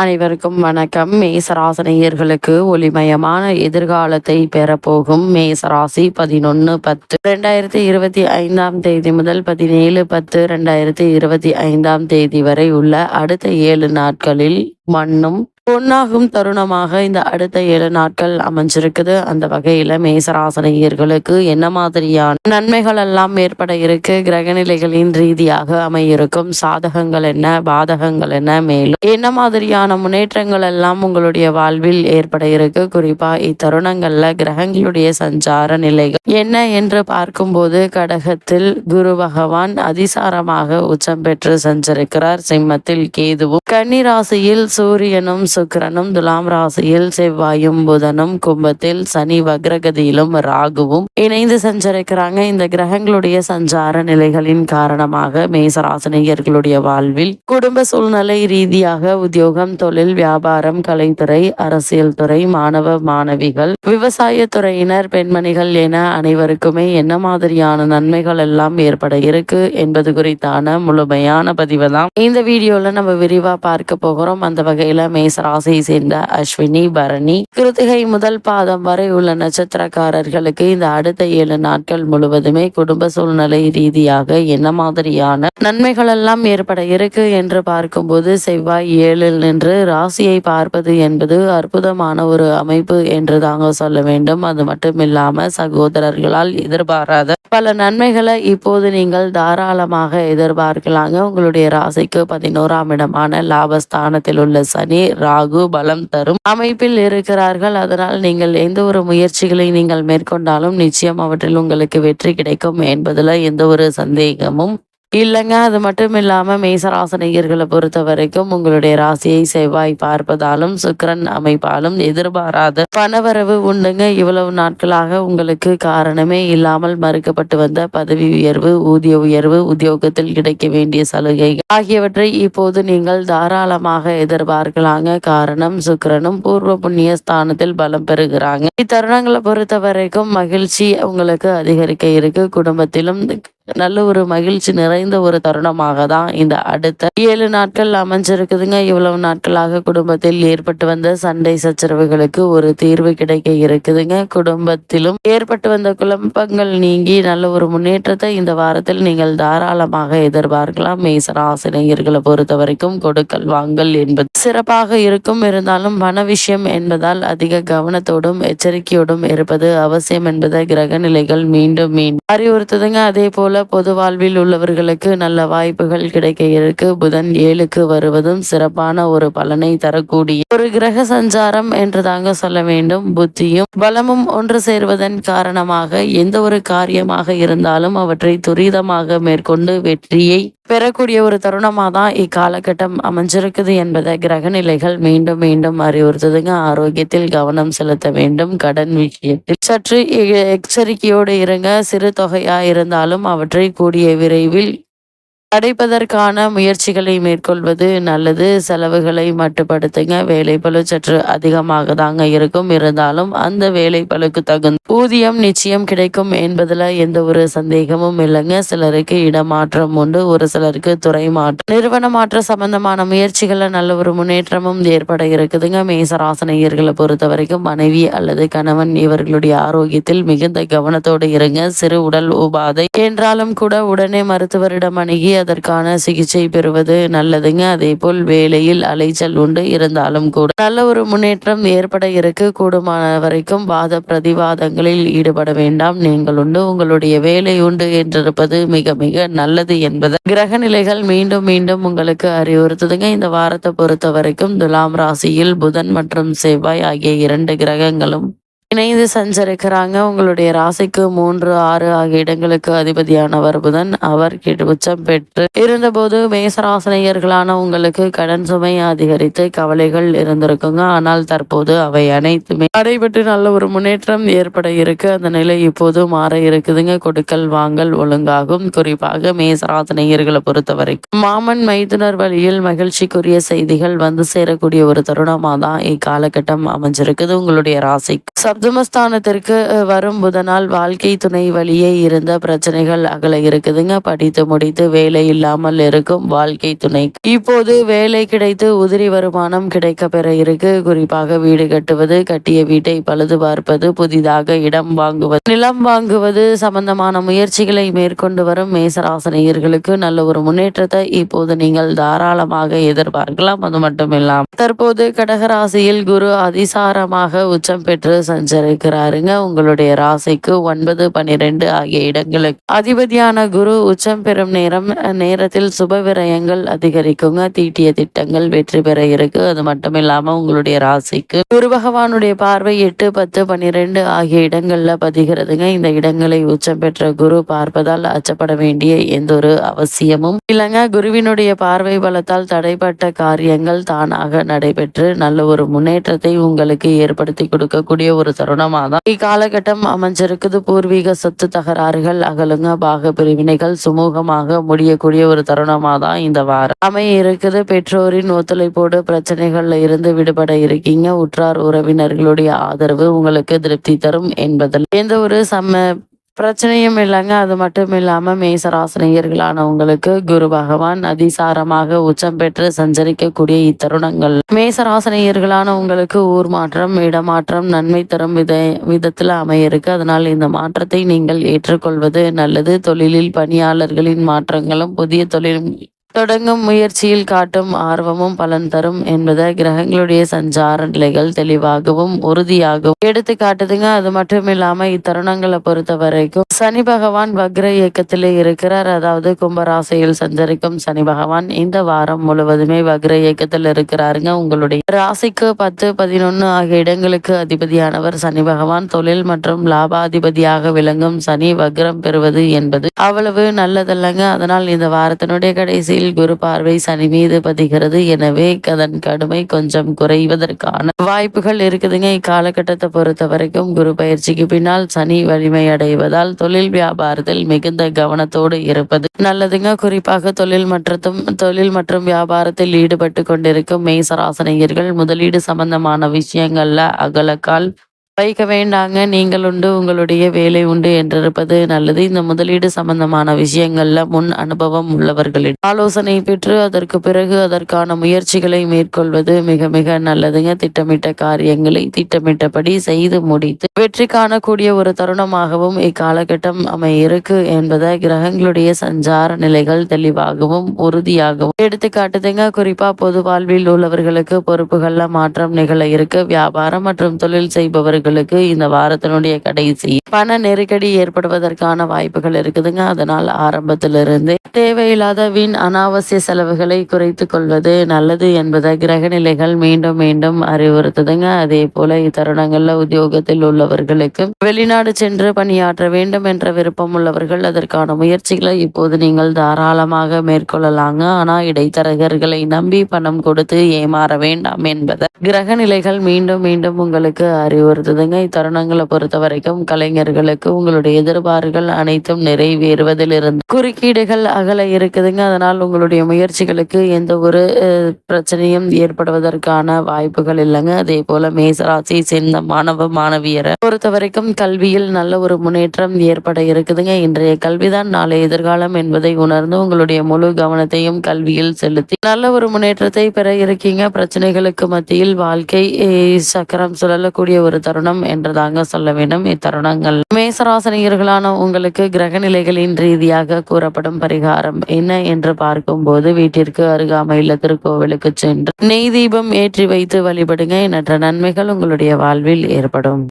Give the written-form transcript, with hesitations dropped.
அனைவருக்கும் வணக்கம். மேசராசினியர்களுக்கு ஒளிமயமான எதிர்காலத்தை பெறப்போகும் மேசராசி 11/10/2025 முதல் 17/10/2025 வரை உள்ள அடுத்த 7 நாட்களில் மண்ணும் பொன்னாகும் தருணமாக இந்த அடுத்த 7 நாட்கள் அமைஞ்சிருக்குது. அந்த வகையில மேசராசினியர்களுக்கு என்ன மாதிரியான நன்மைகள் எல்லாம் ஏற்பட இருக்கு, கிரகநிலைகளின் ரீதியாக அமையிருக்கும் சாதகங்கள் என்ன, பாதகங்கள் என்ன, மேலும் என்ன மாதிரியான முன்னேற்றங்கள் எல்லாம் உங்களுடைய வாழ்வில் ஏற்பட இருக்கு, குறிப்பா இத்தருணங்கள்ல கிரகங்களுடைய சஞ்சார நிலைகள் என்ன என்று பார்க்கும்போது, கடகத்தில் குரு பகவான் அதிசாரமாக உச்சம் பெற்று சென்றிருக்கிறார். சிம்மத்தில் கேதுவும், கன்னி ராசியில் சூரியனும் சுக்கிரனும், துலாம் ராசியில் செவ்வாயும் புதனும், கும்பத்தில் சனி வக்ரகதியிலும் ராகுவும் இணைந்து சென்றிருக்கிறாங்க. இந்த கிரகங்களுடைய சஞ்சார நிலைகளின் காரணமாக மேசராசினியர்களுடைய வாழ்வில் குடும்ப சூழ்நிலை ரீதியாக உத்தியோகம், தொழில், வியாபாரம், கலைத்துறை, அரசியல் துறை, மாணவ மாணவிகள், விவசாய துறையினர், பெண்மணிகள் என அனைவருக்குமே என்ன மாதிரியான நன்மைகள் எல்லாம் ஏற்பட இருக்கு என்பது குறித்தான முழுமையான பதிவு தான் இந்த வீடியோல நம்ம விரிவா பார்க்க போகிறோம். அந்த வகையில மேசராசியை சேர்ந்த அஸ்வினி, பரணி, கிருத்திகை முதல் பாதம் வரை உள்ள நட்சத்திரக்காரர்களுக்கு இந்த அடுத்த 7 நாட்கள் முழுவதுமே குடும்ப சூழ்நிலை ரீதியாக என்ன மாதிரியான நன்மைகள் எல்லாம் ஏற்பட இருக்கு என்று பார்க்கும்போது, செவ்வாய் 7ல் நின்று ராசியை பார்ப்பது என்பது அற்புதமான ஒரு அமைப்பு என்று தாங்க சொல்ல வேண்டும். அது மட்டும் இல்லாம சகோதரர்களால் எதிர்பாராத பல நன்மைகளை இப்போது நீங்கள் தாராளமாக எதிர்பார்க்கலாங்க. உங்களுடைய ராசிக்கு 11ஆம் இடமான லாபஸ்தானத்தில் உள்ள சனி, ராகு பலம் தரும் அமைப்பில் இருக்கிறார்கள். அதனால் நீங்கள் எந்த ஒரு முயற்சிகளை நீங்கள் மேற்கொண்டாலும் நிச்சயம் அவற்றில் உங்களுக்கு வெற்றி கிடைக்கும் என்பதுல எந்த ஒரு சந்தேகமும் இல்லைங்க. அது மட்டும் இல்லாம மேசராசினியர்களை பொறுத்த வரைக்கும் உங்களுடைய ராசியை செவ்வாய் பார்ப்பதாலும் சுக்கிரன் அமைப்பாலும் எதிர்பாராத பணவரவு உண்டுங்க. இவ்வளவு நாட்களாக உங்களுக்கு காரணமே இல்லாமல் மறுக்கப்பட்டு வந்த பதவி உயர்வு, ஊதிய உயர்வு, உத்தியோகத்தில் கிடைக்க வேண்டிய சலுகைகள் ஆகியவற்றை இப்போது நீங்கள் தாராளமாக எதிர்பார்க்கலாங்க. காரணம், சுக்கிரனும் பூர்வ புண்ணிய ஸ்தானத்தில் பலம் பெறுகிறாங்க. இத்தருணங்களை பொறுத்த வரைக்கும் மகிழ்ச்சி உங்களுக்கு அதிகரிக்க இருக்கு. குடும்பத்திலும் நல்ல ஒரு மகிழ்ச்சி நிறைந்த ஒரு தருணமாக தான் இந்த அடுத்த 7 நாட்கள் அமைஞ்சிருக்குதுங்க. இவ்வளவு நாட்களாக குடும்பத்தில் ஏற்பட்டு வந்த சண்டை சச்சரவுகளுக்கு ஒரு தீர்வு கிடைக்க இருக்குதுங்க. குடும்பத்திலும் ஏற்பட்டு வந்த குழப்பங்கள் நீங்கி நல்ல ஒரு முன்னேற்றத்தை இந்த வாரத்தில் நீங்கள் தாராளமாக எதிர்பார்க்கலாம். மேசராசினியர்களை பொறுத்த வரைக்கும் கொடுக்கல் வாங்கல் என்பது சிறப்பாக இருக்கும். இருந்தாலும் பண விஷயம் என்பதால் அதிக கவனத்தோடும் எச்சரிக்கையோடும் இருப்பது அவசியம் என்பதை கிரக நிலைகள் மீண்டும் அறிவுறுத்துதுங்க. அதே போல பொது வாழ்வில் உள்ளவர்களுக்கு நல்ல வாய்ப்புகள் கிடைக்க இருக்கு. புதன் 7க்கு வருவதும் சிறப்பான ஒரு பலனை தரக்கூடிய ஒரு கிரக சஞ்சாரம் என்று தாங்க சொல்ல வேண்டும். புத்தியும் பலமும் ஒன்று சேர்வதன் காரணமாக எந்த ஒரு காரியமாக இருந்தாலும் அவற்றை துரிதமாக மேற்கொண்டு வெற்றியை பெறக்கூடிய ஒரு தருணமாக தான் இக்காலகட்டம் அமைஞ்சிருக்குது என்பதை கிரகநிலைகள் மீண்டும் அறிவுறுத்துதுங்க. ஆரோக்கியத்தில் கவனம் செலுத்த வேண்டும். கடன் விஷயத்தில் சற்று எச்சரிக்கையோடு இருங்க. சிறு தொகையா இருந்தாலும் அவற்றை கூடிய விரைவில் அடைப்பதற்கான முயற்சிகளை மேற்கொள்வது நல்லது. செலவுகளை மட்டுப்படுத்துங்க. வேலைப்பளு சற்று அதிகமாக தாங்க இருக்கும். இருந்தாலும் அந்த வேலைப்பளுக்கு தகுந்த ஊதியம் நிச்சயம் கிடைக்கும் என்பதுல எந்த ஒரு சந்தேகமும் இல்லைங்க. சிலருக்கு இடமாற்றம் உண்டு, ஒரு சிலருக்கு துறை மாற்றம், நிறுவன மாற்ற சம்பந்தமான முயற்சிகளை நல்ல ஒரு முன்னேற்றமும் ஏற்பட இருக்குதுங்க. மேசராசினியர்களை பொறுத்த வரைக்கும் மனைவி அல்லது கணவன் இவர்களுடைய ஆரோக்கியத்தில் மிகுந்த கவனத்தோடு இருங்க. சிறு உடல் உபாதை என்றாலும் கூட உடனே மருத்துவரிடம் அணுகி அதற்கான சிகிச்சை பெறுவது நல்லதுங்க. அதே போல் வேலையில் அலைச்சல் உண்டு, இருந்தாலும் கூட நல்ல ஒரு முன்னேற்றம் ஏற்பட இருக்கு. கூடுமான வரைக்கும் வாத பிரதிவாதங்களில் ஈடுபட வேண்டாம். நீங்கள் உண்டு, உங்களுடைய வேலை உண்டு என்றிருப்பது மிக மிக நல்லது என்பது கிரக நிலைகள் மீண்டும் உங்களுக்கு அறிவுறுத்துதுங்க. இந்த வாரத்தை பொறுத்த வரைக்கும் துலாம் ராசியில் புதன் மற்றும் செவ்வாய் ஆகிய 2 கிரகங்களும் இணைந்து சஞ்சரிக்கிறாங்க. உங்களுடைய ராசிக்கு 3, 6 ஆகிய இடங்களுக்கு அதிபதியானவர் புதன். அவர் உச்சம் பெற்று இருந்தபோது மேசராசினியர்களான உங்களுக்கு கடன் சுமை அதிகரித்து கவலைகள் இருந்திருக்குங்க. ஆனால் தற்போது அவை அனைத்துமே அடைபட்டு நல்ல ஒரு முன்னேற்றம் ஏற்பட இருக்கு. அந்த நிலை இப்போது மாற இருக்குதுங்க. கொடுக்கல் வாங்கல் ஒழுங்காகும். குறிப்பாக மேசராசினியர்களை பொறுத்த வரைக்கும் மாமன் மைத்துனர் வழியில் மகிழ்ச்சிக்குரிய செய்திகள் வந்து சேரக்கூடிய ஒரு தருணமாக தான் இக்காலகட்டம் அமைஞ்சிருக்குது. உங்களுடைய ராசி சுமஸ்தானத்திற்கு வரும் புதனால் வாழ்க்கை துணை வழியே இருந்த பிரச்சனைகள் அகல இருக்குதுங்க. படித்து முடித்து வேலை இல்லாமல் இருக்கும் வாழ்க்கை துணை இப்போது வேலை கிடைத்து உதிரி வருமானம் கிடைக்க பெற இருக்கு. குறிப்பாக வீடு கட்டுவது, கட்டிய வீட்டை பழுது பார்ப்பது, புதிதாக இடம் வாங்குவது, நிலம் வாங்குவது சம்பந்தமான முயற்சிகளை மேற்கொண்டு வரும் மேசராசினியர்களுக்கு நல்ல ஒரு முன்னேற்றத்தை இப்போது நீங்கள் தாராளமாக எதிர்பார்க்கலாம். அது மட்டும் இல்லாமல் தற்போது கடகராசியில் குரு அதிசாரமாக உச்சம் பெற்று சஞ்சரிக்கிறாருங்க. உங்களுடைய ராசிக்கு 9, 12 ஆகிய இடங்களுக்கு அதிபதியான குரு உச்சம் பெறும் நேரத்தில் சுப விரயங்கள் அதிகரிக்குங்க. தீட்டிய திட்டங்கள் வெற்றி பெற இருக்கு. அது மட்டும் இல்லாம உங்களுடைய ராசிக்கு குரு பகவானுடைய பார்வை 8, 10, 12 ஆகிய இடங்கள்ல பதிகிறதுங்க. இந்த இடங்களை உச்சம் பெற்ற குரு பார்ப்பதால் அச்சப்பட வேண்டிய எந்த ஒரு அவசியமும் இல்லைங்க. குருவினுடைய பார்வை பலத்தால் தடைப்பட்ட காரியங்கள் தானாக நடைபெற்று நல்ல ஒரு முன்னேற்றத்தை உங்களுக்கு ஏற்படுத்தி கொடுக்கக்கூடிய ஒரு தருணமாக தான் இக்காலகட்டம் அமைஞ்சிருக்குது. பூர்வீக சொத்து தகராறுகள் அகலுங்க. பாக பிரிவினைகள் சுமூகமாக முடியக்கூடிய ஒரு தருணமாக தான் இந்த வாரம் அமைய இருக்குது. பெற்றோரின் ஒத்துழைப்போடு பிரச்சனைகள்ல இருந்து விடுபட இருக்கீங்க. உற்றார் உறவினர்களுடைய ஆதரவு உங்களுக்கு திருப்தி தரும் என்பதில் எந்த ஒரு பிரச்சனையும் இல்லைங்க. அது மட்டும் இல்லாம மேசராசினியர்களானவங்களுக்கு குரு பகவான் அதிசாரமாக உச்சம் பெற்று சஞ்சரிக்கக்கூடிய இத்தருணங்கள் மேசராசினியர்களான உங்களுக்கு ஊர் மாற்றம், இடமாற்றம் நன்மை தரும் விதத்துல அமைய இருக்கு. அதனால் இந்த மாற்றத்தை நீங்கள் ஏற்றுக்கொள்வது நல்லது. தொழிலில் பணியாளர்களின் மாற்றங்களும் புதிய தொழில் தொடங்கும் முயற்சியில் காட்டும் ஆர்வமும் பலன் தரும் என்பதை கிரகங்களுடைய சஞ்சார நிலைகள் தெளிவாகவும் உறுதியாகவும் எடுத்து காட்டுதுங்க. அது மட்டும் இல்லாம இத்தருணங்களை பொறுத்த வரைக்கும் சனி பகவான் வக்ர இயக்கத்திலே இருக்கிறார். அதாவது கும்பராசியில் சஞ்சரிக்கும் சனி பகவான் இந்த வாரம் முழுவதுமே வக்ர இயக்கத்தில் இருக்கிறாருங்க. உங்களுடைய ராசிக்கு 10, 11 ஆகிய இடங்களுக்கு அதிபதியானவர் சனி பகவான். தொழில் மற்றும் லாபாதிபதியாக விளங்கும் சனி வக்ரம் பெறுவது என்பது அவ்வளவு நல்லதல்லங்க. அதனால் இந்த வாரத்தினுடைய கடைசியில் குரு பார்வை சனி மீது பதிகிறது. எனவே அதன் கடுமை கொஞ்சம் குறைவதற்கான வாய்ப்புகள் இருக்குதுங்க. இக்காலகட்டத்தை பொறுத்த வரைக்கும் குரு பயிற்சிக்கு பின்னால் சனி வலிமை அடைவதால் தொழில் வியாபாரத்தில் மிகுந்த கவனத்தோடு இருப்பது நல்லதுங்க. குறிப்பாக தொழில் மற்றும் வியாபாரத்தில் ஈடுபட்டு கொண்டிருக்கும் மேசராசினியர்கள் முதலீடு சம்பந்தமான விஷயங்கள்ல அகலக்கால் வைக்க வேண்டாங்க. நீங்கள் உண்டு, உங்களுடைய வேலை உண்டு என்றிருப்பது நல்லது. இந்த முதலீடு சம்பந்தமான விஷயங்கள்ல முன் அனுபவம் உள்ளவர்களின் ஆலோசனை பெற்று அதற்கு பிறகு அதற்கான முயற்சிகளை மேற்கொள்வது மிக மிக நல்லதுங்க. திட்டமிட்ட காரியங்களை திட்டமிட்டபடி செய்து முடித்து வெற்றி காணக்கூடிய ஒரு தருணமாகவும் இக்காலகட்டம் அமைய இருக்கு என்பதை கிரகங்களுடைய சஞ்சார நிலைகள் தெளிவாகவும் உறுதியாகவும் எடுத்து காட்டுதுங்க. குறிப்பா பொது வாழ்வில் உள்ளவர்களுக்கு பொறுப்புகள்ல மாற்றம் நிகழ இருக்கு. வியாபாரம் மற்றும் தொழில் செய்பவர்கள் இந்த வாரத்தினுடைய கடைசி பண நெருக்கடி ஏற்படுவதற்கான வாய்ப்புகள் இருக்குதுங்க. அதனால் ஆரம்பத்திலிருந்து தேவையில்லாத வீண் அனாவசிய செலவுகளை குறைத்து கொள்வது நல்லது என்பதை கிரக நிலைகள் மீண்டும் மீண்டும் அறிவுறுத்துதுங்க. அதே போல இத்தருணங்கள்ல உத்தியோகத்தில் உள்ளவர்களுக்கு வெளிநாடு சென்று பணியாற்ற வேண்டும் என்ற விருப்பம் உள்ளவர்கள் அதற்கான முயற்சிகளை இப்போது நீங்கள் தாராளமாக மேற்கொள்ளலாங்க. ஆனா இடைத்தரகர்களை நம்பி பணம் கொடுத்து ஏமாற வேண்டாம் என்பதை கிரக நிலைகள் மீண்டும் மீண்டும் உங்களுக்கு அறிவுறுத்துதுங்க. இத்தருணங்களை பொறுத்த வரைக்கும் கலைஞர்களுக்கு உங்களுடைய எதிர்பார்ப்புகள் அனைத்தும் நிறைவேறுவதிலிருந்து குறுக்கீடுகள் அகல இருக்குதுங்க. அதனால் உங்களுடைய முயற்சிகளுக்கு எந்த ஒரு பிரச்சனையும் ஏற்படுவதற்கான வாய்ப்புகள் இல்லைங்க. அதே போல மேசராசியை சேர்ந்த மாணவ மாணவியரை பொறுத்த வரைக்கும் கல்வியில் நல்ல ஒரு முன்னேற்றம் ஏற்பட இருக்குதுங்க. இன்றைய கல்விதான் நாளை எதிர்காலம் என்பதை உணர்ந்து உங்களுடைய முழு கவனத்தையும் கல்வியில் செலுத்தி நல்ல ஒரு முன்னேற்றத்தை பெற இருக்கீங்க. பிரச்சனைகளுக்கு மத்தியில் வாழ்க்கை சக்கரம் சுழலக்கூடிய ஒரு தருணம் என்றுதாங்க சொல்ல வேண்டும். இத்தருணங்கள் மேசராசினியர்களான உங்களுக்கு கிரக நிலைகளின் ரீதியாக கூறப்படும் பரிகாரம் என்ன என்று பார்க்கும்போது வீட்டிற்கு அருகாமையில் திருக்கோவிலுக்கு சென்று நெய் தீபம் ஏற்றி வைத்து வழிபடுங்க. எண்ணற்ற நன்மைகள் உங்களுடைய வாழ்வில் ஏற்படும்.